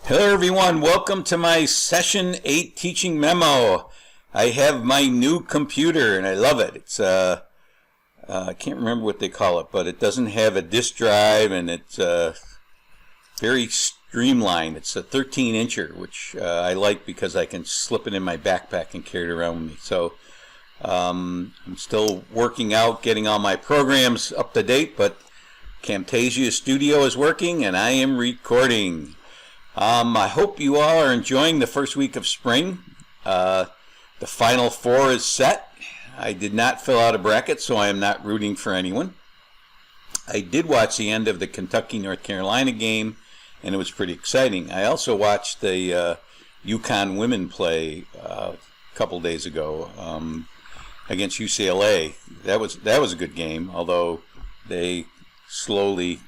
Hello everyone, welcome to my Session 8 teaching memo. I have my new computer and I love it. It's I can't remember what they call it, but it doesn't have a disk drive and it's very streamlined. It's a 13-incher, which I like because I can slip it in my backpack and carry it around with me. So I'm still working out, getting all my programs up to date, but Camtasia Studio is working and I am recording. I hope you all are enjoying the first week of spring. The Final Four is set. I did not fill out a bracket, so I am not rooting for anyone. I did watch the end of the Kentucky-North Carolina game, and it was pretty exciting. I also watched the UConn women play a couple days ago against UCLA. That was a good game, although they slowly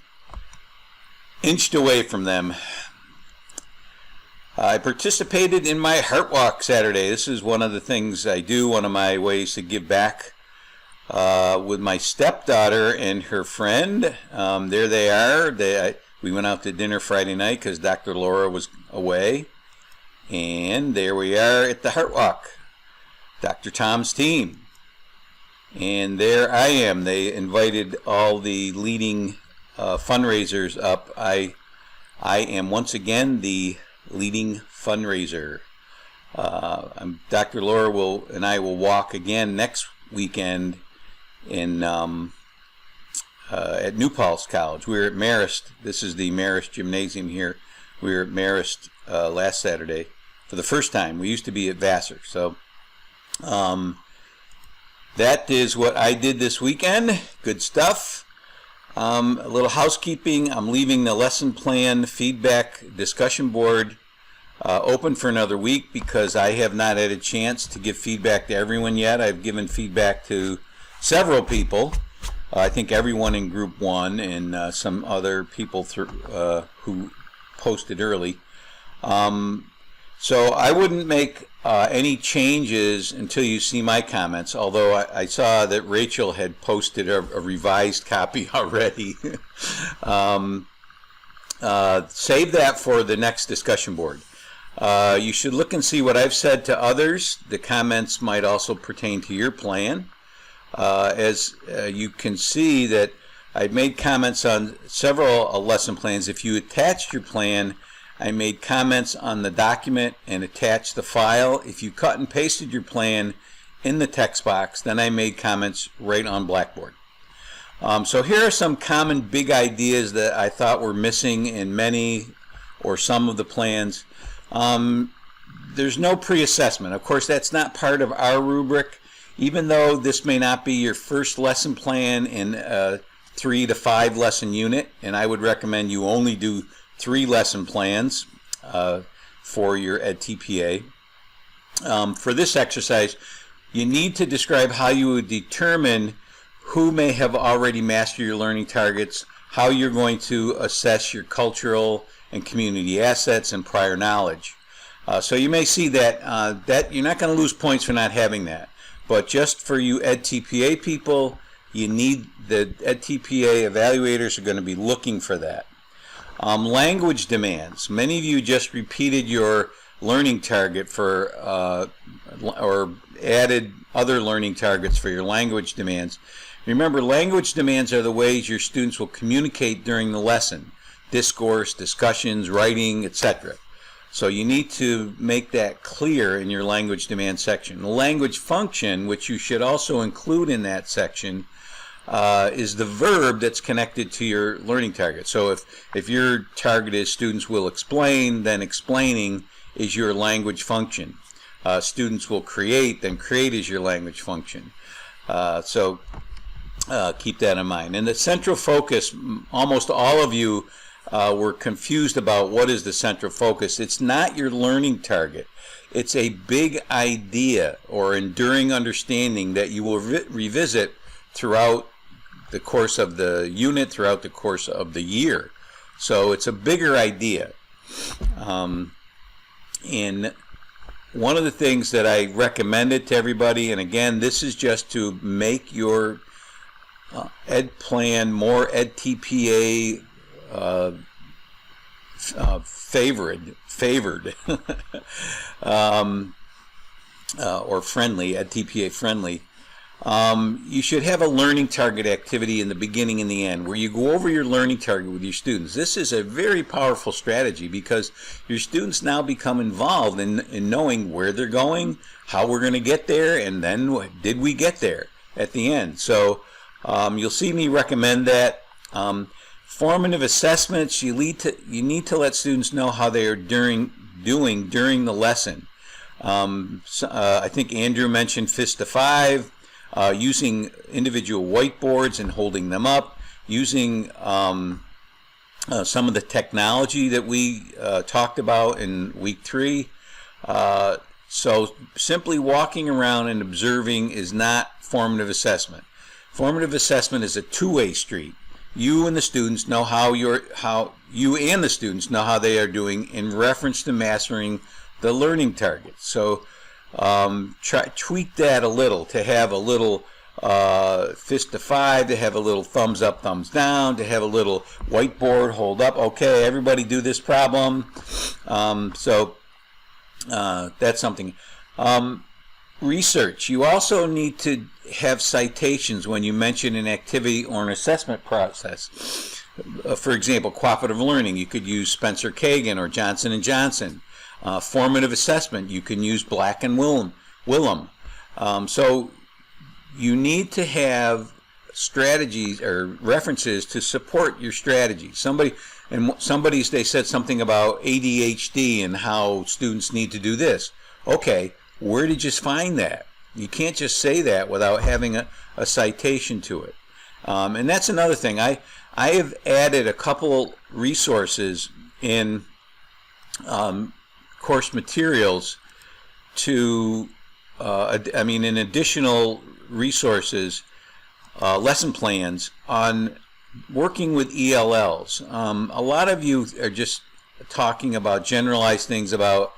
inched away from them. I participated in my Heart Walk Saturday. This is one of the things I do, one of my ways to give back with my stepdaughter and her friend. There they are. We went out to dinner Friday night because Dr. Laura was away. And there we are at the Heart Walk, Dr. Tom's team. And there I am. They invited all the leading fundraisers up. I am once again the leading fundraiser. Dr. Laura and I will walk again next weekend in at New Paltz College. We were at Marist. This is the Marist Gymnasium here. We were at Marist last Saturday for the first time. We used to be at Vassar. So that is what I did this weekend. Good stuff. A little housekeeping. I'm leaving the lesson plan feedback discussion board open for another week because I have not had a chance to give feedback to everyone yet. I've given feedback to several people. I think everyone in Group 1 and some other people who posted early. So I wouldn't make any changes until you see my comments, although I saw that Rachel had posted a revised copy already. Save that for the next discussion board. You should look and see what I've said to others. The comments might also pertain to your plan. As you can see that I've made comments on several lesson plans. If you attached your plan, I made comments on the document and attached the file. If you cut and pasted your plan in the text box, then I made comments right on Blackboard. So here are some common big ideas that I thought were missing in many or some of the plans. There's no pre-assessment. Of course, that's not part of our rubric. Even though this may not be your first lesson plan in a 3 to 5 lesson unit, and I would recommend you only do 3 lesson plans for your EdTPA. For this exercise, you need to describe how you would determine who may have already mastered your learning targets, how you're going to assess your cultural and community assets and prior knowledge. So you may see that, that you're not going to lose points for not having that. But just for you EdTPA people, you need the EdTPA evaluators are going to be looking for that. Language demands. Many of you just repeated your learning target for or added other learning targets for your language demands. Remember, language demands are the ways your students will communicate during the lesson. Discourse, discussions, writing, etc. So you need to make that clear in your language demand section. The language function, which you should also include in that section, is the verb that's connected to your learning target. So if your target is students will explain, then explaining is your language function. Students will create, then create is your language function. So keep that in mind. And the central focus, almost all of you were confused about what is the central focus. It's not your learning target. It's a big idea or enduring understanding that you will revisit throughout the course of the unit, throughout the course of the year. So it's a bigger idea. And one of the things that I recommended to everybody, and again, this is just to make your ed plan more EdTPA favored or friendly, TPA friendly. You should have a learning target activity in the beginning and the end where you go over your learning target with your students. This is a very powerful strategy because your students now become involved in knowing where they're going, how we're going to get there, and then did we get there at the end. So you'll see me recommend that. Formative assessments, you need to let students know how they are doing during the lesson. I think Andrew mentioned fist to 5. Using individual whiteboards and holding them up, using some of the technology that we talked about in week 3. So simply walking around and observing is not formative assessment. Formative assessment is a two-way street. You and the students know how they are doing in reference to mastering the learning targets. So tweak that a little to have a little fist to 5, to have a little thumbs up, thumbs down, to have a little whiteboard, hold up, okay, everybody do this problem. So that's something. Research. You also need to have citations when you mention an activity or an assessment process. For example, cooperative learning, you could use Spencer Kagan or Johnson & Johnson. Formative assessment, you can use Black and Willem. So you need to have strategies or references to support your strategy. They said something about ADHD and how students need to do this. Okay, where did you find that? You can't just say that without having a citation to it. And that's another thing. I have added a couple resources in course materials to, in additional resources, lesson plans on working with ELLs. A lot of you are just talking about generalized things about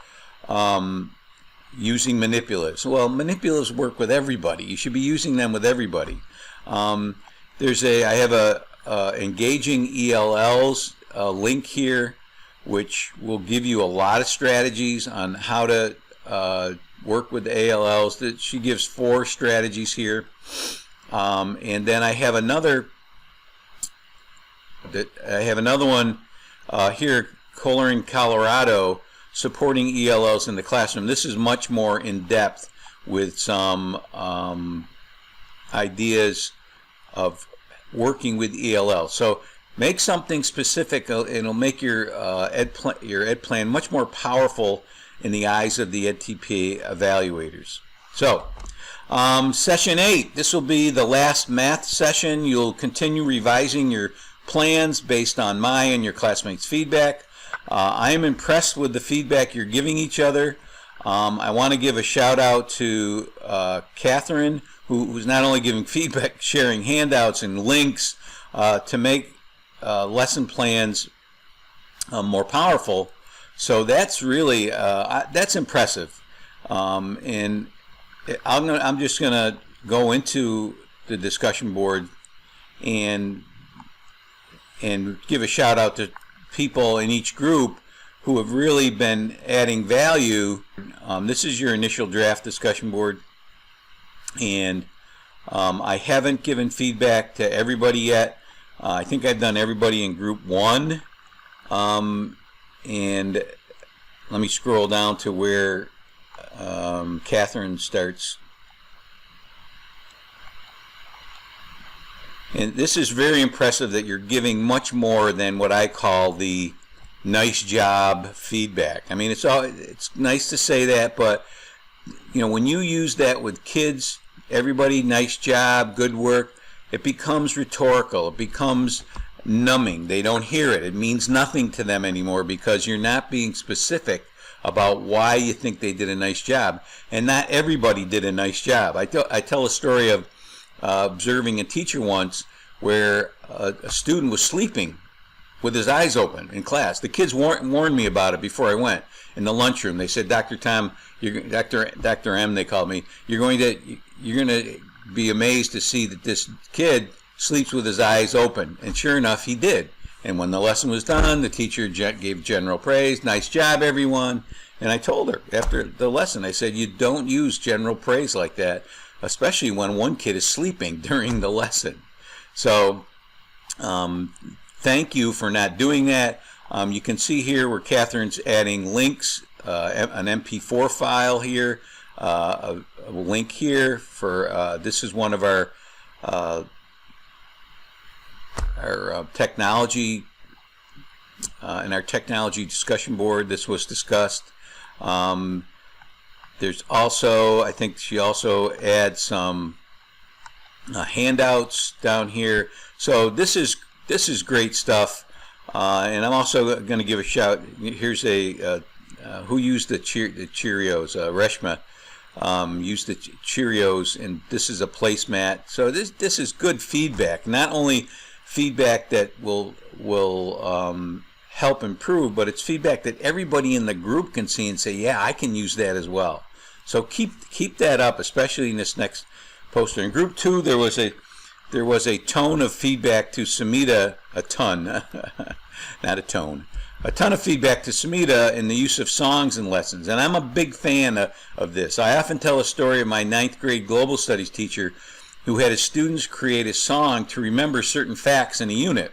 using manipulatives. Well, manipulatives work with everybody. You should be using them with everybody. I have a engaging ELLs link here, which will give you a lot of strategies on how to work with ALLs. She gives 4 strategies here. And then I have another one here, Coloring, Colorado, supporting ELLs in the classroom. This is much more in depth with some ideas of working with ELL. So make something specific, and it'll make your ed plan much more powerful in the eyes of the EdTP evaluators. So, session 8, this will be the last math session. You'll continue revising your plans based on my and your classmates' feedback. I am impressed with the feedback you're giving each other. I want to give a shout out to Catherine, who's not only giving feedback, sharing handouts and links to make lesson plans more powerful. So that's really that's impressive. And I'm just going to go into the discussion board and give a shout out to people in each group who have really been adding value. This is your initial draft discussion board, and I haven't given feedback to everybody yet. I think I've done everybody in group 1, and let me scroll down to where Catherine starts. And this is very impressive that you're giving much more than what I call the nice job feedback. I mean, it's nice to say that, but when you use that with kids, everybody, nice job, good work, it becomes rhetorical. It becomes numbing. They don't hear it. It means nothing to them anymore because you're not being specific about why you think they did a nice job. And not everybody did a nice job. I tell a story of observing a teacher once where a student was sleeping with his eyes open in class. The kids warned me about it before I went in the lunchroom. They said, Dr. Tom, Dr. M, they called me, you're going to be amazed to see that this kid sleeps with his eyes open. And sure enough, he did. And when the lesson was done, the teacher gave general praise. Nice job, everyone. And I told her after the lesson, I said, you don't use general praise like that, especially when one kid is sleeping during the lesson. So thank you for not doing that. You can see here where Catherine's adding links, an MP4 file here, a link here for, this is one of our technology, in our technology discussion board, this was discussed. There's also, I think she also adds some handouts down here. So this is great stuff. And I'm also going to give a shout. Here's a who used the Cheerios. Reshma used the Cheerios, and this is a placemat. So this is good feedback. Not only feedback that will help improve, but it's feedback that everybody in the group can see and say, yeah, I can use that as well. So keep that up, especially in this next poster. In group 2, there was a tone of feedback to Samita, a ton, not a tone, a ton of feedback to Samita in the use of songs in lessons, and I'm a big fan of this. I often tell a story of my 9th grade global studies teacher who had his students create a song to remember certain facts in a unit.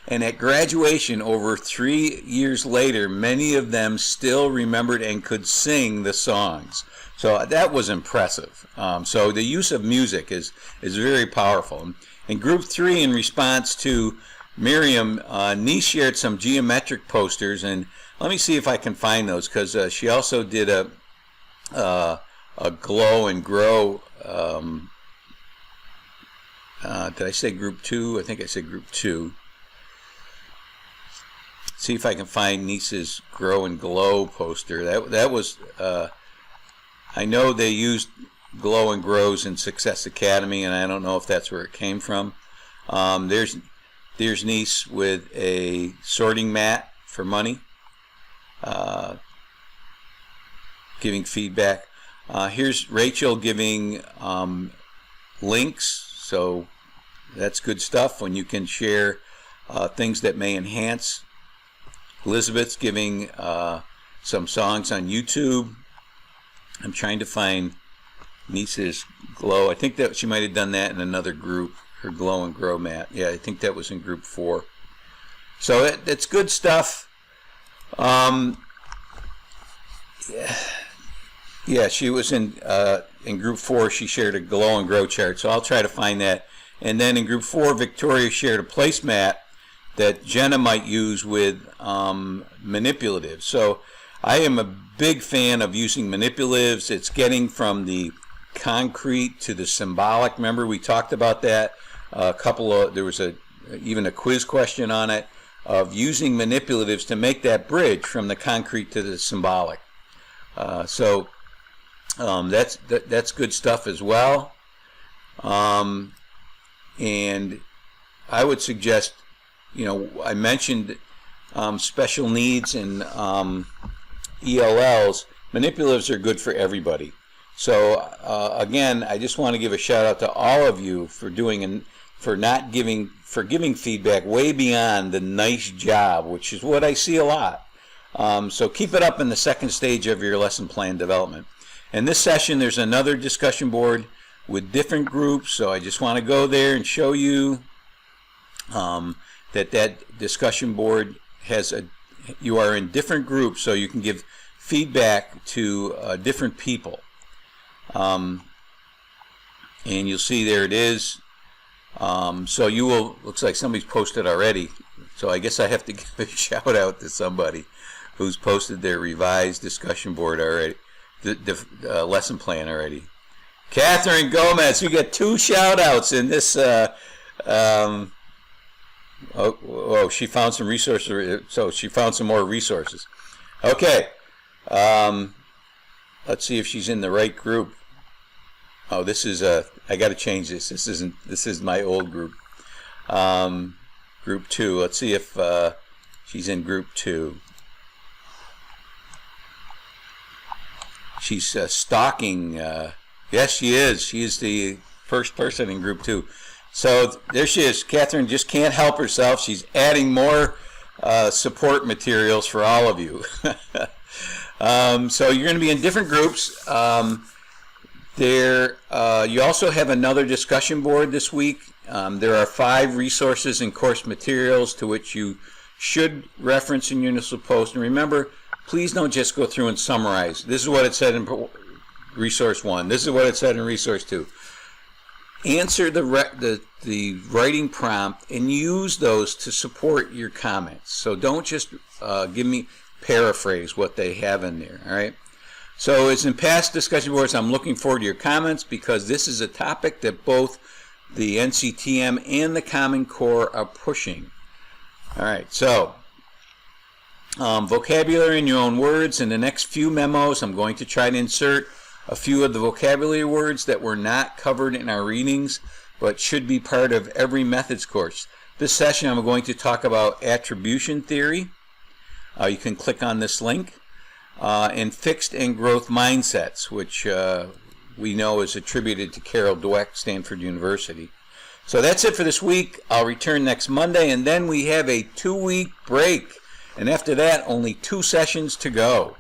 And at graduation, over 3 years later, many of them still remembered and could sing the songs. So that was impressive. So the use of music is very powerful. In group 3, in response to Miriam, Nee shared some geometric posters, and let me see if I can find those, because she also did a glow and grow. Did I say group 2? I think I said group 2. See if I can find Niece's Grow and Glow poster. That was, I know they used Glow and Grows in Success Academy, and I don't know if that's where it came from. There's Niece with a sorting mat for money, giving feedback. Here's Rachel giving links, so that's good stuff when you can share things that may enhance. Elizabeth's giving some songs on YouTube. I'm trying to find Niece's Glow. I think that she might have done that in another group, her Glow and Grow mat. Yeah, I think that was in group 4. So it's good stuff. Yeah, she was in group 4. She shared a Glow and Grow chart, so I'll try to find that. And then in group 4, Victoria shared a placemat that Jenna might use with manipulatives. So I am a big fan of using manipulatives. It's getting from the concrete to the symbolic. Remember we talked about that. There was even a quiz question on it, of using manipulatives to make that bridge from the concrete to the symbolic. So that's good stuff as well. And I would suggest, I mentioned special needs and ELLs. Manipulatives are good for everybody. So again, I just want to give a shout out to all of you for giving feedback way beyond the nice job, which is what I see a lot. So keep it up in the second stage of your lesson plan development. In this session, there's another discussion board with different groups. So I just want to go there and show you that discussion board you are in different groups, so you can give feedback to different people. And you'll see there it is. So you will, looks like somebody's posted already. So I guess I have to give a shout out to somebody who's posted their revised discussion board already, the lesson plan already. Catherine Gomez, you get 2 shout outs in this. She found some resources. So she found some more resources. Okay. Let's see if she's in the right group. Oh, this is I got to change this. This is my old group. Group 2. Let's see if she's in group 2. She's stalking. Yes, she is. She is the first person in group 2. So there she is. Catherine just can't help herself. She's adding more support materials for all of you. So you're going to be in different groups. You also have another discussion board this week. There are 5 resources and course materials to which you should reference in your initial post. And remember, please don't just go through and summarize. This is what it said in resource 1. This is what it said in resource 2. Answer the writing prompt and use those to support your comments. So don't just paraphrase what they have in there. All right. So as in past discussion boards, I'm looking forward to your comments because this is a topic that both the NCTM and the Common Core are pushing. All right. So vocabulary in your own words. In the next few memos, I'm going to try to insert a few of the vocabulary words that were not covered in our readings but should be part of every methods course. This session I'm going to talk about attribution theory. You can click on this link. And fixed and growth mindsets, which we know is attributed to Carol Dweck, Stanford University. So that's it for this week. I'll return next Monday, and then we have a 2-week break. And after that, only 2 sessions to go.